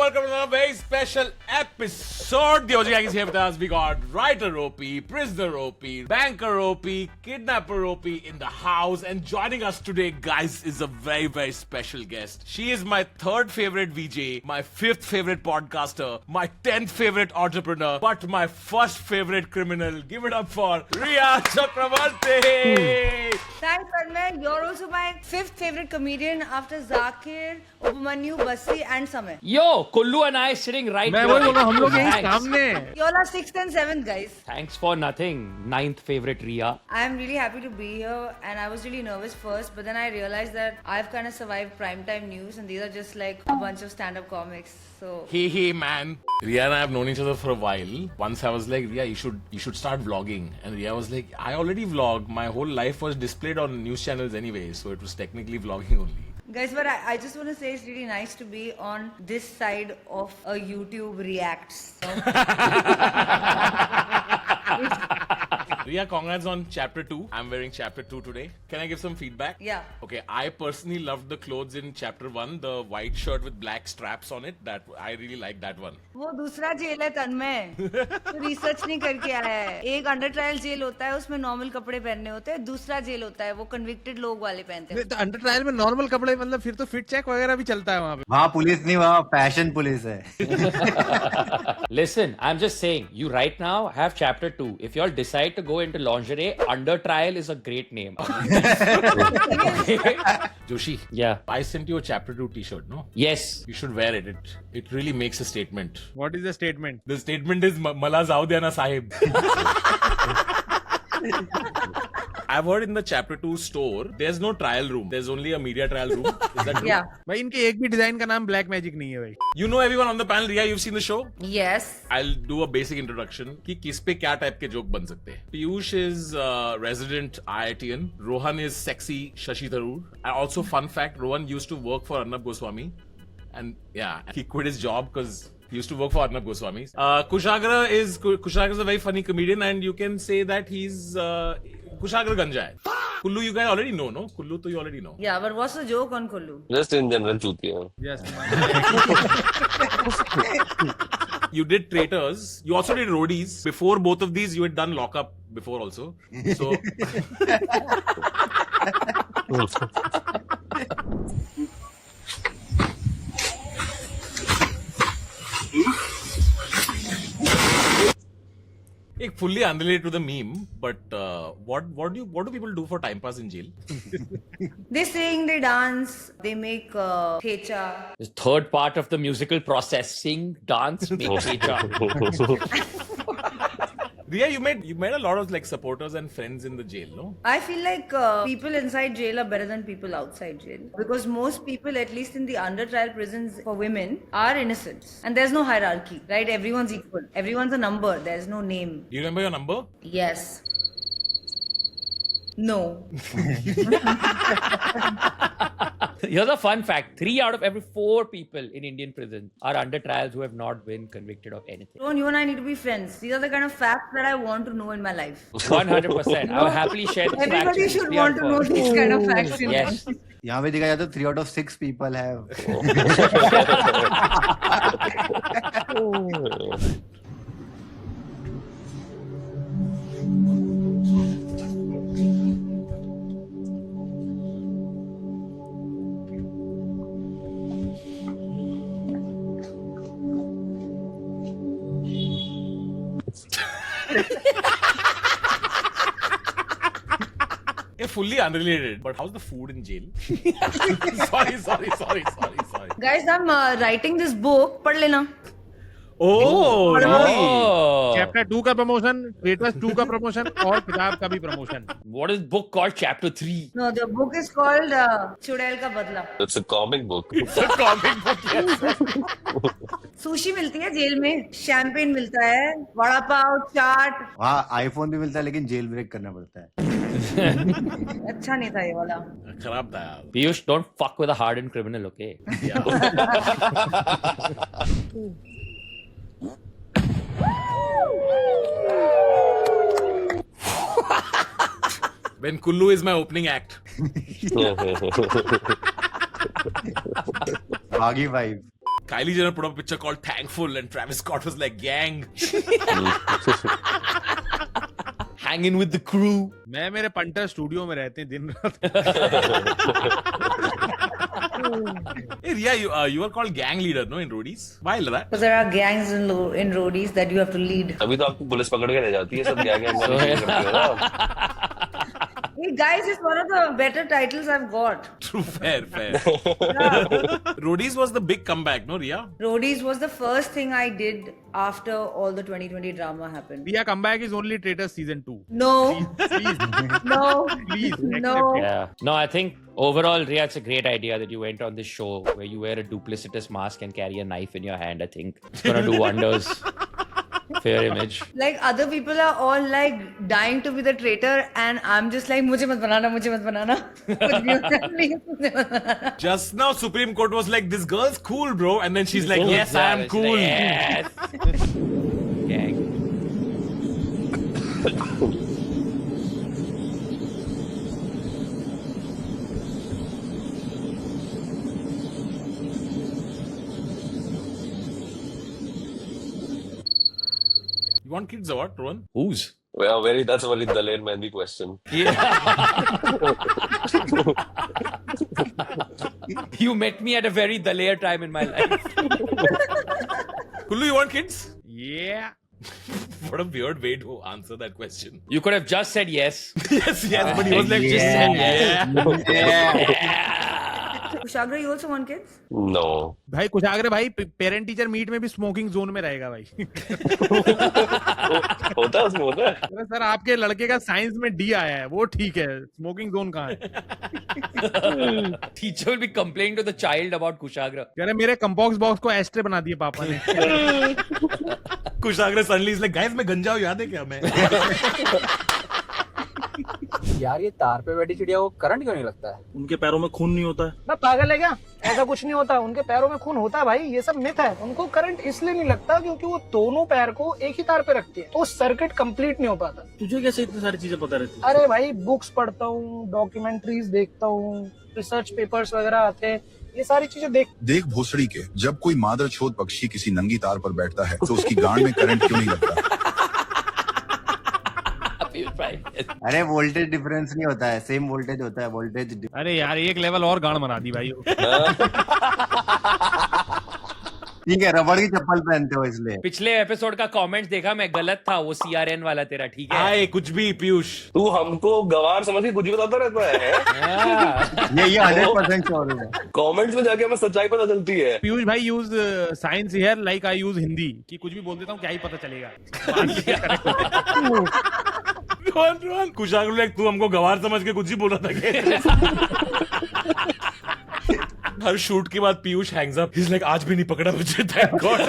welcome to another very special episode. The OG Gang is here with us. We got writer OP, prisoner OP, banker OP, kidnapper OP in the house. And joining us today, guys, is a very, very special guest. She is my third favorite VJ, my fifth favorite podcaster, my 10th favorite entrepreneur, but my first favorite criminal. Give it up for Riya Chakravarti. Thanks, Tanmay. You're also my fifth favorite comedian after Zakir, Upamanyu, Basi, and Samay. Yo, Kullu and I sitting right मैं here. वही बोल रहा हूँ, हम लोग यहीं Thanks. सामने हैं। You're our sixth and seventh, guys. Thanks for nothing. Ninth favorite Riya. I'm really happy to be here, and I was really nervous first, but then I realized that I've kind of survived primetime news, and these are just like a bunch of stand-up comics. So Hey, man. Riya and I have known each other for a while. Once I was like, Riya, you should start vlogging. And Riya was like, I already vlog. My whole life was displayed on news channels anyway, so it was technically vlogging only. guys, but I just want to say it's really nice to be on this side of a YouTube reacts. Riya, congrats on chapter 2. I'm wearing chapter 2 today. Can I give some feedback? Yeah. Okay, I personally loved the clothes in chapter 1, the white shirt with black straps on it. That I really like that one. वो दूसरा jail है तन्मय तो research नहीं करके आया है एक under trial jail होता है उसमें नॉर्मल कपड़े पहनने होते हैं दूसरा जेल होता है वो कन्विक्टेड लोग वाले पहनते हैं तो अंडर ट्रायल में नॉर्मल कपड़े मतलब फिर तो फिट चेक वगैरह भी चलता है वहाँ पे। वहाँ पुलिस नहीं वहाँ फैशन पुलिस है Listen, I'm just saying, you right now have chapter 2. If you all decide to go into lingerie, Under Trial is a great name. Joshi, Yeah. I sent you a chapter 2 t-shirt, no? Yes. You should wear it. It really makes a statement. What is the statement? The statement is Mala Zaudiyana Sahib. I've heard in the chapter 2 store, there's no trial room. There's only a media trial room. Is that true? Yeah. भाई इनके एक भी design का नाम black magic नहीं है भाई। You know everyone on the panel, Riya, you've seen the show? Yes. I'll do a basic introduction कि किस पे क्या टाइप के जोक बन सकते हैं. Piyush is resident IITian. Rohan is sexy Shashi Tharoor. And also fun fact, Rohan used to work for Arnab Goswami. And yeah, he quit his job because he used to work for Arnab Goswami. Kushagra is a very funny comedian and you can say that he's Kushagra Ganja hai. Kullu you guys already know, no? Kullu to you already know. Yeah, but what's the joke on Kullu? Just in general, chutiya. Yes. You did Traitors. You also did Roadies. Before both of these, you had done Lockup before also. So fully unrelated to the meme, but what do people do for time pass in jail? They sing, they dance, they make thecha. The third part of the musical process. Sing, dance, make theatre. Riya, you made a lot of like supporters and friends in the jail, no? I feel like people inside jail are better than people outside jail because most people, at least in the under trial prisons for women, are innocent and there's no hierarchy, right? Everyone's equal. Everyone's a number. There's no name. Do you remember your number? Yes. No. Here's a fun fact. 3 out of every 4 people in Indian prison are under trials who have not been convicted of anything. Rohan, you and I need to be friends. These are the kind of facts that I want to know in my life. 100%. I will happily share this fact. Everybody with should 3 want to out know of 4. these kind of facts in Yes. life. यहाँ पे देखा जाए तो 3 out of 6 people have Fully unrelated, but how's the food in jail? sorry. Guys, I'm writing this book. पढ़ लेना. Oh, really? Oh. Chapter 2 का promotion, traitors 2 का promotion और किताब का भी promotion. What is book called chapter 3? No, the book is called चुड़ैल का बदला. It's a comic book. It's a comic book, yes. Sushi मिलती है जेल में, शैंपेन मिलता है, वड़ा पाव, चाट. वहाँ आईफोन भी मिलता है लेकिन जेल ब्रेक करना पड़ता है अच्छा नहीं था ये वाला. खराब था यार. Piyush, don't fuck with a hardened criminal, okay? Yeah. When Kullu is my opening act. बागी vibe Kylie Jenner put up a picture called Thankful and Travis Scott was like, gang. Hanging with the crew. मैं मेरे punter studio में रहते हैं दिन रात. Hey, Ria, you are called gang leader, no, in Roadies? Why like that? Because there are gangs in roadies that you have to lead. अभी तो आपको पुलिस पकड़ के ले जाती है सब gang Hey guys, it's one of the better titles I've got. True, fair. Yeah. Roadies was the big comeback, no, Ria? Roadies was the first thing I did after all the 2020 drama happened. Ria comeback is only Traitors season 2. No, Please. no, Please, no. Yeah. No, I think overall, Ria, it's a great idea that you went on this show where you wear a duplicitous mask and carry a knife in your hand. I think it's gonna do wonders for your image. Like other people are all like dying to be the traitor, and I'm just like, मुझे मत बनाना, मुझे मत बनाना. कुछ भी होता है, please, मुझे मत बनाना. Just now, Supreme Court was like, this girl's cool, bro. And then she's like, yes, I am cool. Yes. Gang. You want kids or what, Rohan? Whose? Well, that's a very Daleen Mehndi question. You met me at a very Daler time in my life. Kullu, you want kids? Yeah. What a weird way to answer that question. You could have just said yes. Yes, but he was like, just said Yeah. Kushagra, you also want kids? No. भाई कुशाग्र भाई parent teacher meet में भी smoking zone में रहेगा भाई. होता है उसमें होता है. अरे सर आपके लड़के का साइंस में डी आया है वो ठीक है स्मोकिंग जोन कहाँ है. Teacher will be complaining to the child about Kushagra. कह रहे मेरे कंपॉक्स बॉक्स को एस्ट्रे बना दिए पापा ने. Kushagra suddenly is like, guys, मैं गंजा हूँ, याद है क्या मैं? यार ये तार पे बैठी चिड़िया को करंट क्यों नहीं लगता है? उनके पैरों में खून नहीं होता है. ना पागल है क्या? ऐसा कुछ नहीं होता. उनके पैरों में खून होता है भाई. ये सब मिथ है. उनको करंट इसलिए नहीं लगता क्योंकि वो दोनों पैर को एक ही तार पे रखती है तो सर्किट कंप्लीट नहीं हो पाता. तुझे कैसे इतनी सारी चीजें पता रहती है? अरे भाई बुक्स पढ़ता हूँ, डॉक्यूमेंट्रीज देखता हूँ, रिसर्च पेपर्स वगैरह आते हैं, ये सारी चीजें देख भोसड़ी के जब कोई मादरचोद पक्षी किसी नंगी तार पर बैठता है तो उसकी गांड में करंट क्यों नहीं लगता? अरे वोल्टेज डिफरेंस नहीं होता है, सेम वोल्टेज होता है. वोल्टेज. अरे यार एक लेवल और गांड बना दी भाई. ठीक है, रबड़ की चप्पल पहनते हो इसलिए. पिछले एपिसोड का कमेंट देखा मैं, गलत था वो CRN वाला तेरा. ठीक है आए कुछ भी पीयूष. तू हमको गवार समझ के कुछ भी बताता रहता है. ये 100% श्योर है. कमेंट्स में जाके हमें सच्चाई पता चलती है. पीयूष भाई use science here like I use Hindi कि कुछ भी बोल देता हूँ क्या ही पता चलेगा. रोहन कुशाग्र लाइक तू हमको गवार समझ के कुछ ही बोल रहा था. हर शूट के बाद Piyush Hanks up. He's like, आज भी नहीं पकड़ा मुझे, thank God.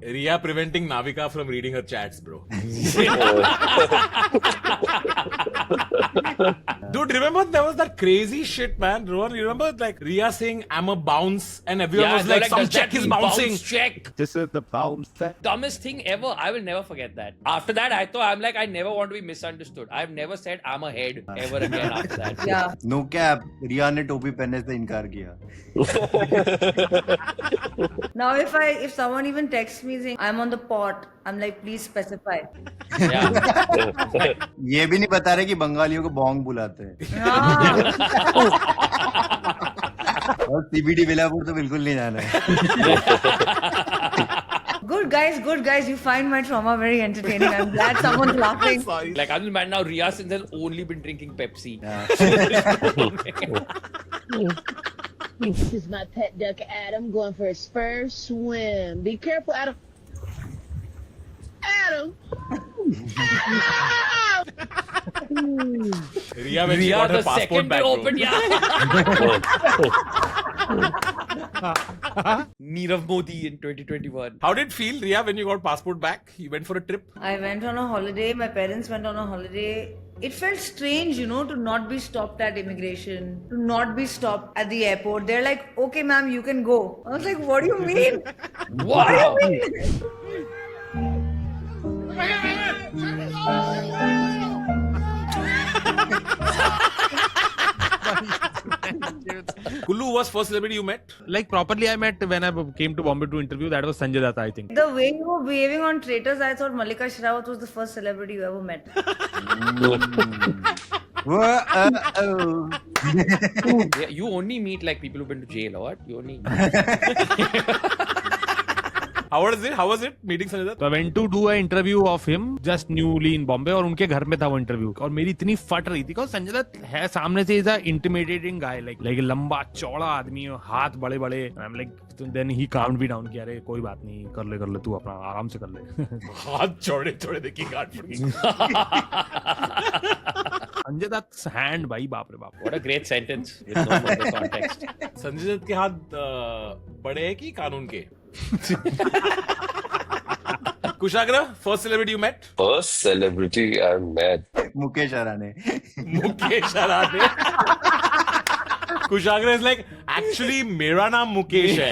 Ria preventing Navika from reading her chats, bro. Dude, remember there was that crazy shit, man. Rohan, you remember like Ria saying, "I'm a bounce," and everyone was like, "Some does check that is mean bouncing." Bounce check. This is the bounce check. Dumbest thing ever. I will never forget that. After that, I'm like, I never want to be misunderstood. I've never said I'm a head ever again after that. Yeah. No cap, Riya ने टोपी पहनने से इनकार किया. Now if someone even texts me saying I'm on the pot, I'm like, please specify. Yeah. ये भी नहीं बता रहे कि बंगालियों को बोंग बुलाते हैं. और CBD बेलापुर तो बिल्कुल नहीं जाना है. Good guys, you find my trauma very entertaining. I'm glad someone's laughing. Like, I'm mad now. Ria Singh has only been drinking Pepsi. This is my pet duck, Adam, going for his first swim. Be careful, Adam. Adam! Ria, when she got her the passport second back, to bro. open, yeah. Nirav Modi in 2021. How did it feel, Ria, when you got passport back? You went for a trip? I went on a holiday. My parents went on a holiday. It felt strange, to not be stopped at immigration, to not be stopped at the airport. They're like, okay, ma'am, you can go. I was like, what do you mean? Wow. What do you mean? Kullu was first celebrity you met? Like properly, I met when I came to Bombay to interview. That was Sanjay Datta, I think. The way you were behaving on Traitors, I thought Malika Shrawat was the first celebrity you ever met. Yeah, you only meet like people who've been to jail or what? You only. How was it? How was it meeting Sanjay Dutt? So I went to do an interview of him just newly in Bombay और उनके घर में था वो interview और मेरी इतनी फट रही थी because संजय दत्त है सामने से is a intimidating guy like लंबा चौड़ा आदमी हाथ बड़े बड़े I'm like then he calmed me down कि अरे कोई बात नहीं कर ले तू अपना आराम से कर ले हाथ चौड़े चौड़े देखी गांठ फटी संजय दत्त हैंड भाई बाप रे बाप What a great sentence with no further context. Sanjay Dutt के हाथ बड़े हैं कि कानून के? Kushagra, first celebrity you met? First celebrity I met. Mukesh अराने. Mukesh Arane. Kushagra is like, actually मेरा नाम मुकेश है.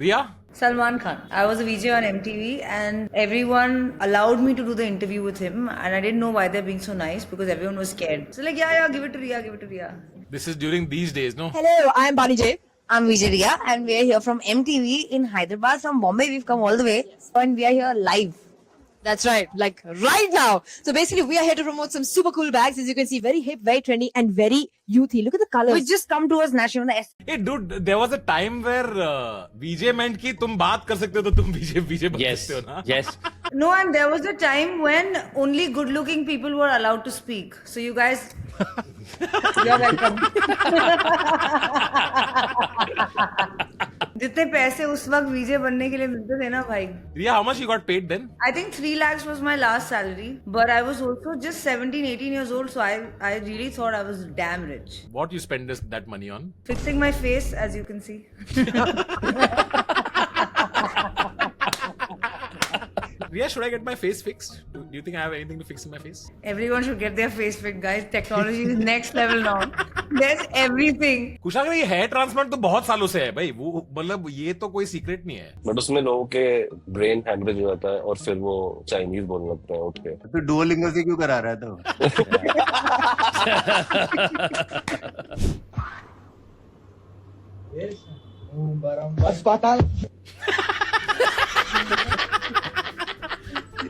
Riya? Salman Khan. I was a VJ on MTV and everyone allowed me to do the interview with him and I didn't know why they're being so nice because everyone was scared. So like, yeah, give it to Riya. This is during these days, no? Hello, I'm Bani J. I'm Vijay Riya and we are here from MTV in Hyderabad. From Bombay, we've come all the way and we are here live. That's right, like right now. So basically, we are here to promote some super cool bags. As you can see, very hip, very trendy, and very youthy. Look at the colors. Which just come to us naturally. Hey dude, there was a time where VJ meant कि तुम बात कर सकते हो तो तुम VJ बन Yes. सकते हो ना? Yes. No, and there was a time when only good-looking people were allowed to speak. So you guys, you're welcome. जितने पैसे उस वक्त वीजे बनने के लिए मिलते थे ना भाई. Riya, how much you got paid then? I think 3 lakhs was my last salary, but I was also just 17, 18 years old, so I really thought I was damn rich. What you spend that money on? Fixing my face, as you can see. Riya, should I get my face fixed? Do you think I have anything to fix in my face? Everyone should get their face fixed, guys. Technology is next level now. There's everything. कुशाग्र ये hair transplant तो बहुत सालों से है भाई, वो मतलब ये तो कोई सीक्रेट नहीं है. बट उसमें लोगों के ब्रेन हैमरेज हो जाता है और फिर वो चाइनीज बोलने लगते हैं उठ के. तो डुओलिंगो से क्यों करा रहा है तो? अस्पताल.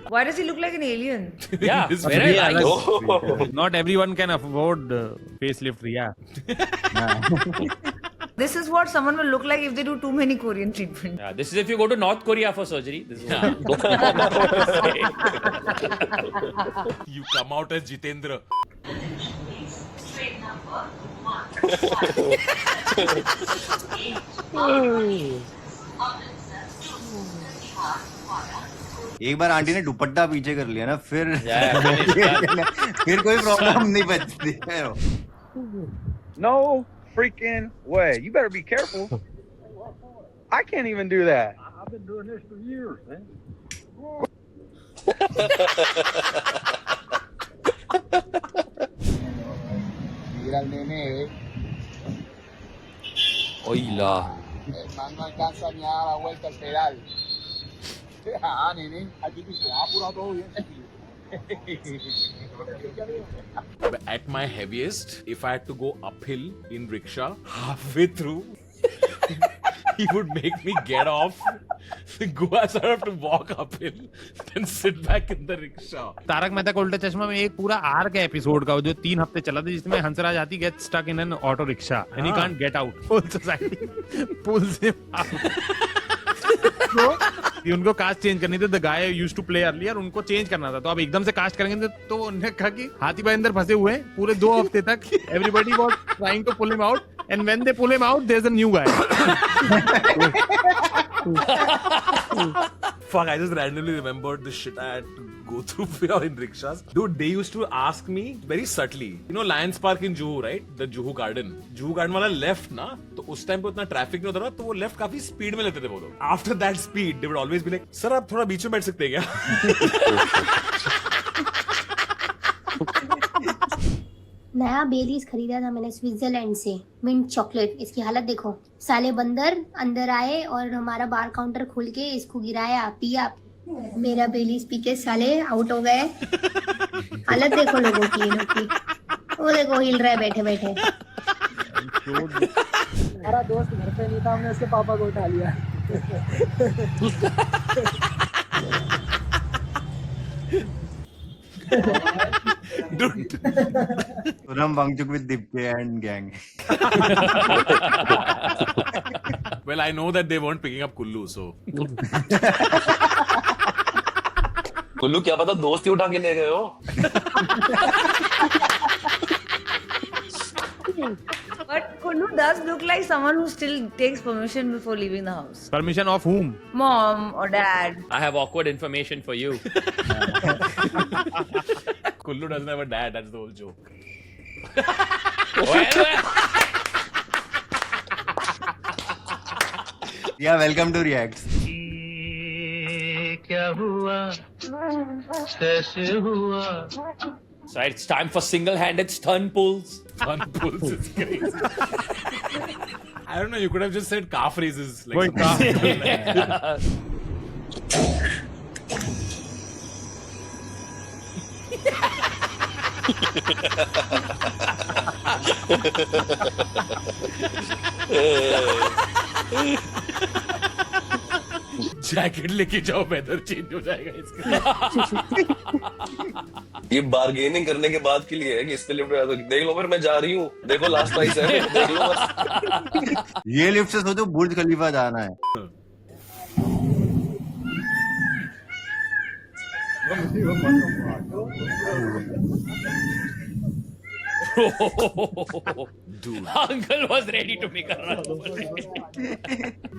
Why does he look like an alien? Yeah. This Very Yeah, nice. Oh. Not everyone can afford facelift. Yeah. This is what someone will look like if they do too many Korean treatments. Yeah, this is if you go to North Korea for surgery. This is You come out as Jitendra. एक बार aunty ने दुपट्टा पीछे कर लिया ना फिर Yeah, फिर कोई problem नहीं बचती है. No freaking way. You better be careful. I can't even do that. I've been doing this for years, man. Mira el nene, Oila. el man no alcanza ni a dar la vuelta al pedal. Ah, nene, aquí se ha apurado todo bien. At my heaviest, if I had to go uphill in rickshaw, halfway through, he would make me get off, go as I have to walk uphill, then sit back in the rickshaw. Tarak Mehta का उल्टा चश्मा में एक पूरा arc है episode का जो 3 हफ्ते चला था जिसमें Hansraj Hathi get stuck in an auto rickshaw and he can't get out. Whole society pulls him out. उनको कास्ट चेंज करनी थी. The guy used to play earlier, उनको चेंज करना था तो अब एकदम से कास्ट करेंगे तो उन्होंने कहा कि हाथी भाई अंदर फंसे हुए हैं पूरे 2 हफ्ते तक. Everybody was trying to pull him out and when they pull him out there is a new guy. Fuck, I just randomly remembered the shit I had to go through in rickshaws. Dude, they used to ask me very subtly. You know Lions Park in Juhu, right? The Juhu Garden. Juhu Garden वाला left ना, तो उस time पे उतना traffic नहीं होता था, तो वो लेफ्ट काफी स्पीड में लेते थे वो लोग. After that speed, they would always be like, sir आप थोड़ा बीच में बैठ सकते हैं क्या? नया बेलीज खरीदा था मैंने स्विट्जरलैंड से, मिंट चॉकलेट. इसकी हालत देखो. साले बंदर अंदर आए और हमारा बार काउंटर खोल के इसको गिराया, पिया, मेरा बेलीज पी के साले आउट हो गए। हालत देखो लोगों की, ये लोग की। वो देखो हिल रहा है बैठे बैठे। हमारा दोस्त घर पे नहीं था, हमने उसके पापा को उठा लिया। Puram Wangchuk with Dipke and gang. Well, I know that they weren't picking up Kullu, so. Kullu क्या पता दोस्त ही उठा के ले गए हो। But Kullu does look like someone who still takes permission before leaving the house. Permission of whom? Mom or dad. I have awkward information for you. Kullu doesn't have a dad, that's the whole joke. Yeah, welcome to Reacts. So it's time for single-handed stun pulls. Fun pulls is crazy. I don't know, you could have just said calf raises. Like Wait, something. Jacket लेके जाओ, weather change हो जाएगा इसका। ये bargaining करने के बाद के लिए है कि इससे लिफ्ट तो देख लो, फिर मैं जा रही हूँ, देखो लास्ट प्राइस है, देख लो बस। ये लिफ्ट से सोचो बुर्ज खलीफा जाना है। Dude, Uncle was ready to make a run.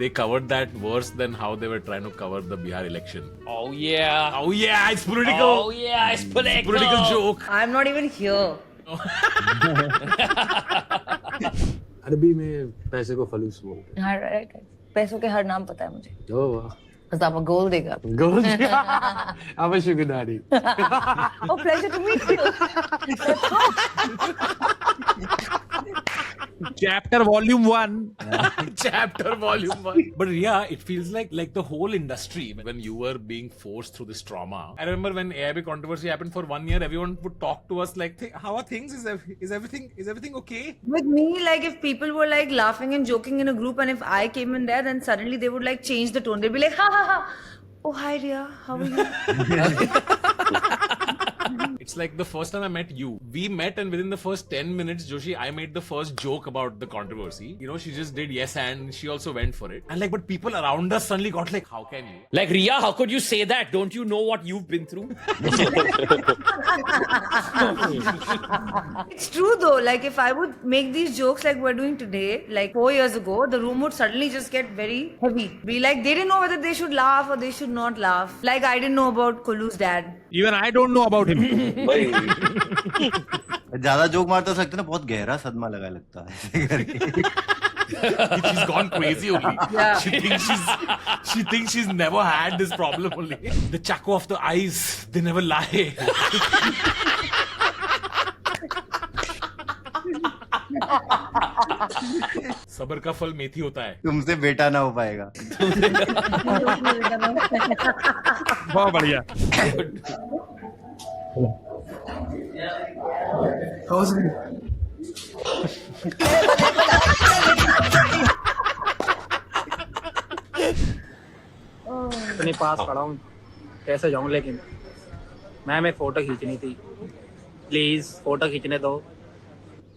they covered that worse than how they were trying to cover the Bihar election. Oh yeah. Oh yeah, it's political. Oh yeah, it's political. Political joke. I'm not even here. अरबी में पैसे को फलूस बोलते हाँ, right. पैसों के हर नाम पता है मुझे। हैं। ओह वाह। बस आप गोल देगा। गोल। I'm a sugar daddy. Oh, pleasure to meet you. Let's go. Chapter Volume 1. Chapter Volume 1. But yeah, it feels like the whole industry, when you were being forced through this trauma. I remember when AIB controversy happened for 1 year, everyone would talk to us like, how are things? Is everything okay? With me, like if people were like laughing and joking in a group, and if I came in there, then suddenly they would like change the tone. They'd be like, ha ha ha. Oh, hi Ria, how are you? It's like the first time I met you. We met, and within the first 10 minutes, Joshi, I made the first joke about the controversy. You know, she just did yes and she also went for it. And like, but people around us suddenly got like, how can you? Like Ria, how could you say that? Don't you know what you've been through? It's true though, like if I would make these jokes like we're doing today, like 4 years ago, the room would suddenly just get very heavy. Be like, they didn't know whether they should laugh or they should not laugh. Like I didn't know about Kullu's dad. Even I don't know about him. भाई ज्यादा joke मारते सकते ना, बहुत गहरा सदमा लगा लगता है। She's gone crazy only. Yeah. She thinks she's never had this problem only. The chaco of the eyes, they never lie. सबर का फल मेथी होता है। तुमसे बेटा ना हो पाएगा। बहुत बढ़िया। अपने पास खड़ा हूँ, कैसे जाऊँ? लेकिन मैं फोटो खींचनी थी, प्लीज फोटो खींचने दो।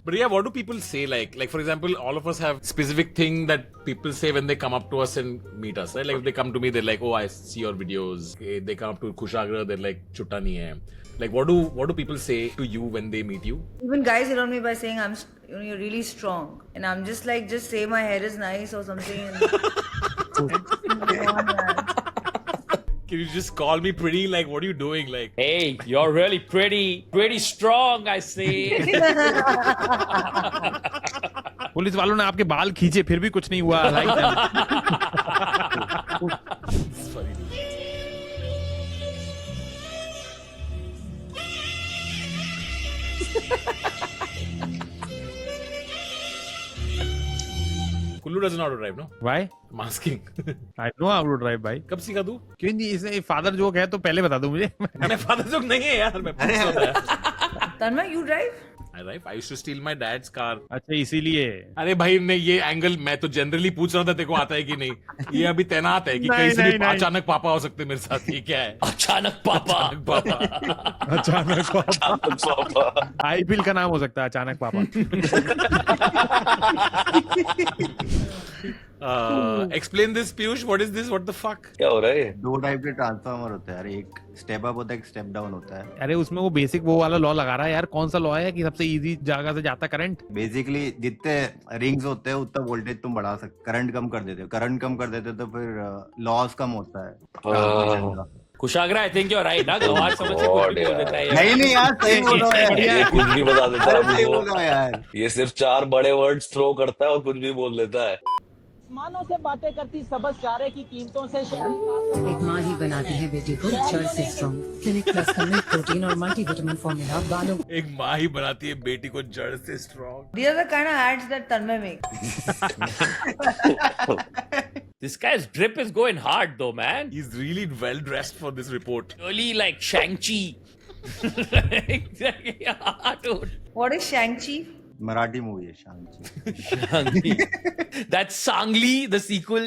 But yeah, what do people say? Like for example, all of us have specific thing that people say when they come up to us and meet us, right? Like if they come to me, they're like, "Oh, I see your videos." Okay, they come up to Kushagra, they're like, "Chutta nahi hai." Like what do people say to you when they meet you? Even guys hit on me by saying you're really strong, and I'm just like, just say my hair is nice or something. Can you just call me pretty? Like what are you doing? Like, Hey, you're really pretty strong, I see. Police वालों ने आपके बाल खींचे, फिर भी कुछ नहीं हुआ। Like that. it's funny. Kullu doesn't know how to drive, no? Why? I'm asking. I know how to drive, भाई. कब सीखा तू? क्यों नहीं, इसने फादर जोक है तो पहले बता दो मुझे. मैं फादर जोक नहीं है यार, मैं पूछ रहा था. Tanmay, you drive? I drive. I used to steal my dad's car. अच्छा इसीलिए. अरे भाई ने ये एंगल मैं तो जनरली पूछ रहा था तेरे को आता है कि नहीं. ये अभी तैनात है कि कहीं से भी अचानक पापा हो सकते मेरे साथ. ये क्या है? अचानक पापा. अचानक पापा. आईपीएल का नाम हो सकता है अचानक पापा. Explain this, Piyush. What is this? What the fuck? क्या हो रहा है? दो टाइप के ट्रांसफार्मर होते हैं यार, एक स्टेप अप होता है, एक स्टेप डाउन होता है. अरे उसमें वो बेसिक वो वाला लॉ लगा रहा है यार. कौन सा लॉ है कि सबसे इजी जगह से जाता करंट? बेसिकली जितने रिंग्स होते हैं उतना वोल्टेज तुम बढ़ा सकते, करंट कम कर देते हो. करंट कम कर देते हो तो फिर लॉस कम होता है. Kushagra, I think you're right. ना गवार समझ से कुछ भी बोल देता है. नहीं यार, सही बोल रहा है. ये कुछ भी बता देता है. सही बोल रहा है यार. ये सिर्फ 4 बड़े वर्ड्स थ्रो करता है और कुछ भी बोल देता है. मानों से बातें करती सबस चारे की कीमतों से एक माँ ही बनाती है बेटी को जड़ से स्ट्रॉन्ग. क्लिनिक प्लस का मिल्क प्रोटीन और मल्टीविटामिन फॉर्मूला बालों. एक माँ ही बनाती है बेटी को जड़ से strong. These are the kind of ads that Tanmay makes. This guy's drip is going hard though, man. He's really well dressed for this report. Really like Shang-Chi. Yeah, dude. What is Shang-Chi? Marathi movie है शांति. That's Sangli, the sequel.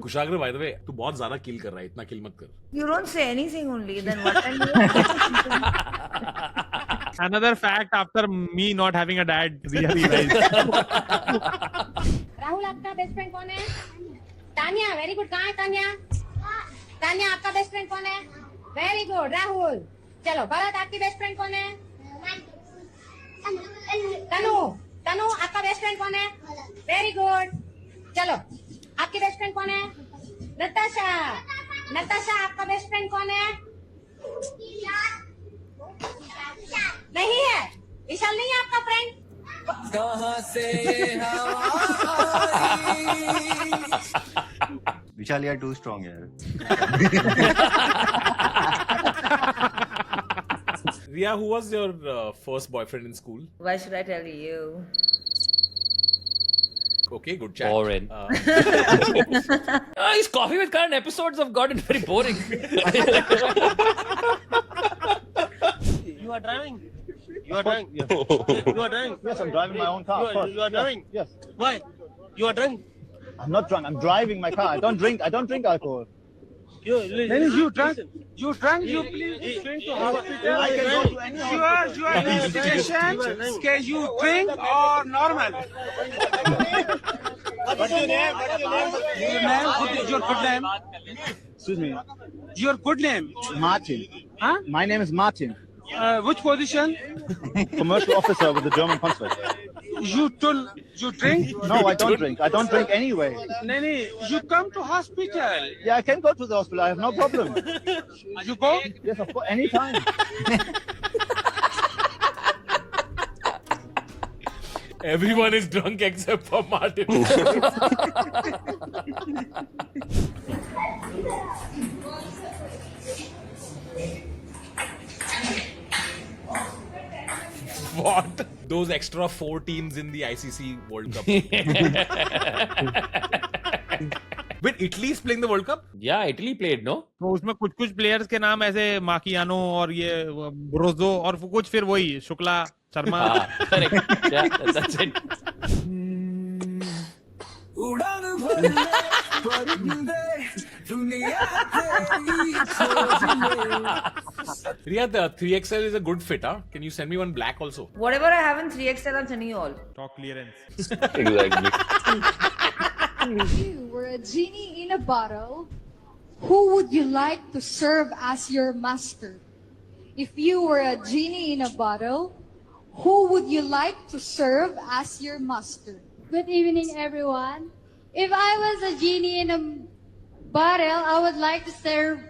Kushagra, by the way, तू बहुत ज्यादा किल कर रहा है. इतना किल मत कर. You don't say anything only. Then what can you? Another fact after me not having a dad, really guys. Rahul आपका बेस्ट फ्रेंड कौन है? तानिया. Very good. कहाँ है तानिया? तानिया आपका बेस्ट फ्रेंड कौन है? Very good Rahul. चलो भरत आपकी बेस्ट फ्रेंड कौन है? तनु. तनु आपका बेस्ट फ्रेंड कौन है? Very good. चलो आपकी बेस्ट फ्रेंड कौन है? नताशा. नताशा आपका बेस्ट फ्रेंड कौन है? नहीं है. विशाल नहीं है आपका फ्रेंड? कहाँ से विशाल यार टू स्ट्रॉन्ग यार. Riya, who was your first boyfriend in school? Why should I tell you? Okay, good chat. Boring. These Coffee with Karan episodes have gotten very boring. You are driving. You are driving. Yes. You are driving. Yes, I'm driving my own car. You are driving. Yes. Why? You are driving. I'm not drunk. I'm driving my car. I don't drink alcohol. You drunk. You drunk. You please going to hospital. I can go to any hospital. You are in a station. Can you drink or normal? What's your name? Your name? Your good name? Excuse me. Your good name? Martin. Huh? My name is Martin. Which position? Commercial officer with the German consulate. You drink? No, I don't drink. I don't drink anyway. Nani, you come to hospital. Yeah, I can go to the hospital. I have no problem. You go? Yes, of course. Anytime. Everyone is drunk except for Martin. What? Those extra 4 teams in the ICC World Cup. Wait, Italy is playing the World Cup? Yeah, Italy played, no? तो उसमें कुछ players के नाम ऐसे माकियानो और ये ब्रोजो और कुछ फिर वही Shukla Sharma. Correct. Yeah, that's it. Riya, the 3XL is a good fit, huh? Can you send me one black also? Whatever I have in 3XL, I'm sending you all. Talk clearance. Exactly. If you were a genie in a bottle, who would you like to serve as your master? If you were a genie in a bottle, who would you like to serve as your master? Good evening, everyone. If I was a genie in a bottle, I would like to serve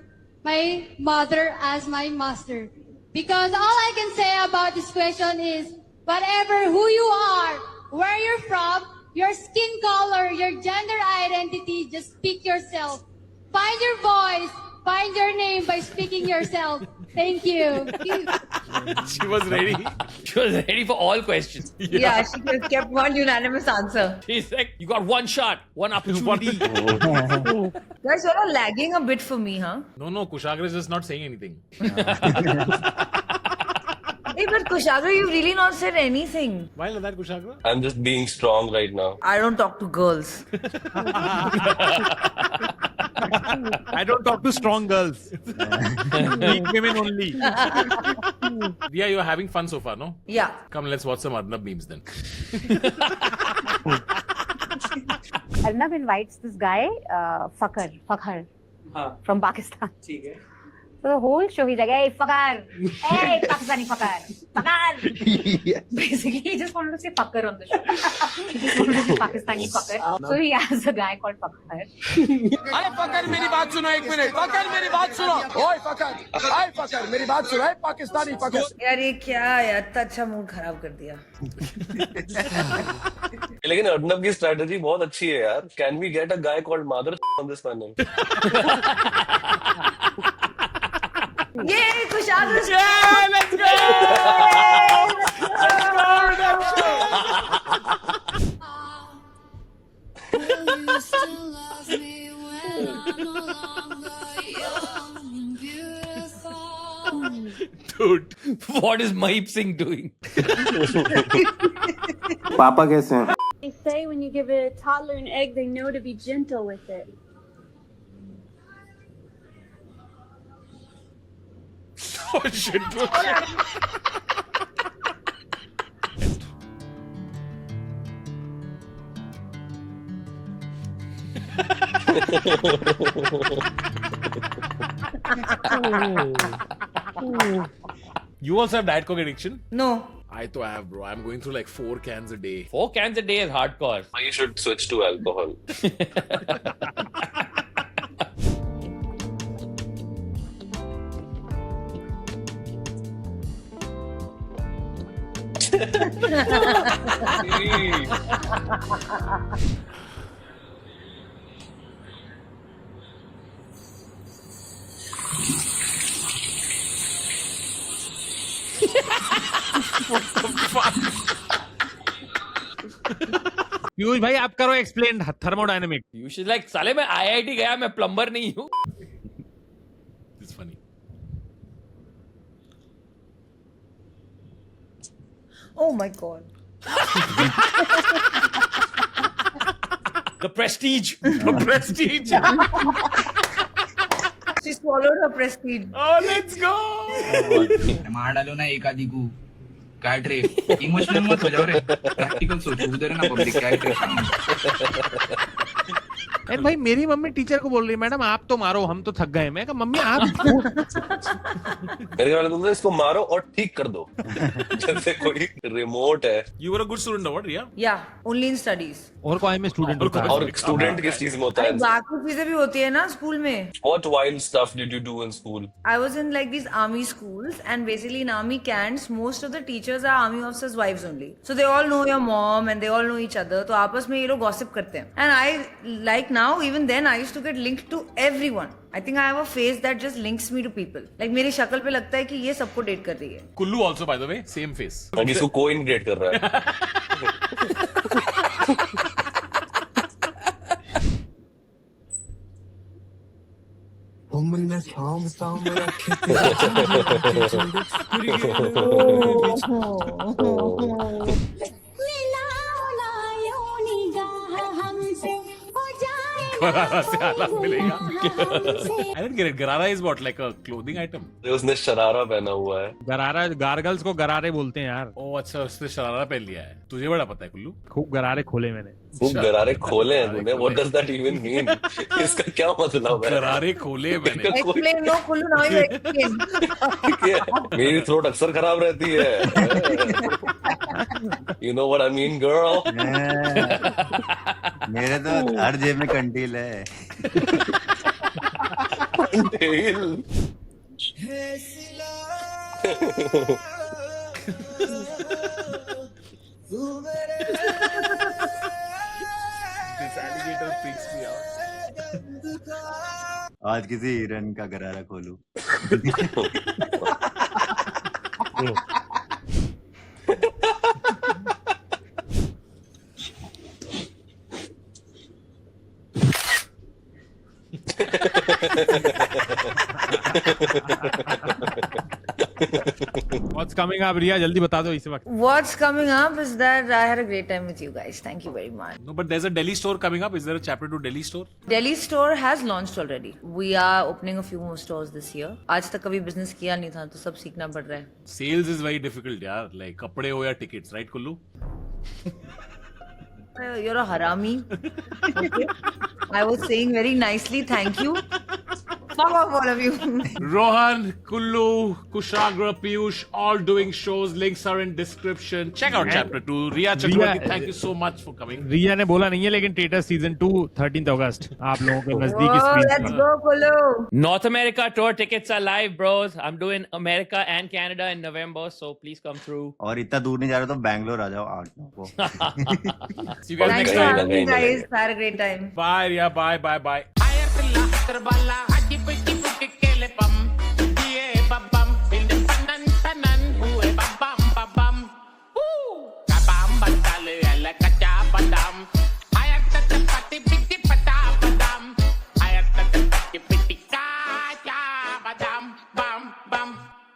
my mother as my master. Because all I can say about this question is, whatever who you are, where you're from, your skin color, your gender identity, just speak yourself. Find your voice, find your name by speaking yourself. Thank you. She was ready. She was ready for all questions. Yeah, she just kept one unanimous answer. She's like, you got one shot, one opportunity. Guys, you're all lagging a bit for me, huh? No, Kushagra is just not saying anything. Hey, but Kushagra, you've really not said anything. Why like that, Kushagra? I'm just being strong right now. I don't talk to girls. I don't talk to strong girls. Weak women only. Dia, you're having fun so far, no? Yeah. Come, let's watch some Arnab memes then. Arnab invites this guy, Fakhar, from Pakistan. So the whole show he's like, hey, Fakhar, hey, Pakistani Fakhar. Basically, he just wanted to say Fakhar on the show. He just wanted to say Pakistani Fakhar. So he has a guy called Fakhar. अरे फकर मेरी बात सुनो एक minute फकर मेरी बात सुनो ओए फकर हाय फकर मेरी बात सुनो है पाकिस्तानी फकर यार ये क्या यार इतना अच्छा मूड खराब कर दिया. लेकिन अर्नब की स्ट्रेटजी बहुत अच्छी है यार. Can we get a guy called Madhur on this panel? Yay, Kushagra's Yeah, let's go! Dude, What is Mahip Singh doing? पापा कैसे हैं? They say when you give a toddler an egg, they know to be gentle with it. oh shit, bro. You also have Diet Coke addiction? No. I too have, bro. I'm going through like 4 cans a day. 4 cans a day is hardcore. You should switch to alcohol. Piyush भाई आप करो explain thermodynamic. You should like, साले मैं IIT गया, मैं plumber नहीं हूँ. It's funny. Oh my god. The prestige. The prestige. She swallowed her prestige. Oh, let's go. मार डालो ना एक आदि को काट रे इमोशनल मत हो जाओ रे प्रैक्टिकल सोचो उधर है ना पब्लिक काट रे एंड भाई मेरी मम्मी टीचर को बोल रही है मैडम आप तो मारो हम तो थक गए. मैं कहा मम्मी आप मेरे घर वाले बोलते हैं इसको मारो और ठीक कर दो. जैसे कोई रिमोट है. You were a good student, what, Riya? Yeah, only in studies. और को में स्टूडेंट होता है. और स्टूडेंट किस चीज में होता अरे है? बाकी चीजें भी होती है ना स्कूल में. What wild stuff did you do in school? I was in like these army schools, and basically in army camps, most of the teachers are army officers' wives only. So they all know your mom and they all know each other. तो आपस में ये लोग gossip करते हैं. And I like now, even then I used to get linked to everyone. I think I have a face that just links me to people. Like मेरी शक्ल पे लगता है कि ये सबको डेट कर रही है. Kullu also, by the way, same face. इसको को-इनग्रेट कर रहा है. गरारा से आला मिलेगा. I didn't get it. Garara is what, like a clothing item? उसने शरारा पहना हुआ है. गरारा गार्गल्स को गरारे बोलते हैं यार. Oh, अच्छा उसने शरारा पहन लिया है. तुझे बड़ा पता है कुल्लू. खूब गरारे खोले मैंने. खूब गरारे खोले हैं तूने. What does that even mean? इसका क्या मतलब है? गरारे खोले मैंने. Explain, no, Kullu, now you explain. मेरी थ्रोट अक्सर खराब रहती है. You know what I mean, girl? मेरे तो हर जेब में कंटील है. कंटील. This alligator freaks me out. आज किसी हिरन का गरारा खोलूं। What's coming up, रिया जल्दी बता दो इस वक्त। What's coming up is that I had a great time with you guys. Thank you very much. No, but there's a Delhi store coming up. Is there a chapter to Delhi store? Delhi store has launched already. We are opening a few more stores this year. आज तक कभी business किया नहीं था तो सब सीखना पड़ रहा है. Sales is very difficult, यार. Like कपड़े हो या tickets, right, Kullu? You're a harami. Okay. I was saying very nicely, thank you. Fuck off, all of you. Rohan, Kullu, Kushagra, Piyush, all doing shows. Links are in description. Check out chapter 2. Riya Chakravarti, thank you so much for coming. रिया ने बोला नहीं है लेकिन टेटस season 2 13 अगस्त आप लोगों के नजदीक Oh, screen let's go, Kulu. North America tour tickets are live, bros. I'm doing America and Canada in November, so please come through. और इतना दूर नहीं जा रहे तो बैंगलोर आ जाओ 8-9 को। See you guys Thanks next for time. having me, guys. Had a great time. Bye, Riya. Bye, bye, bye.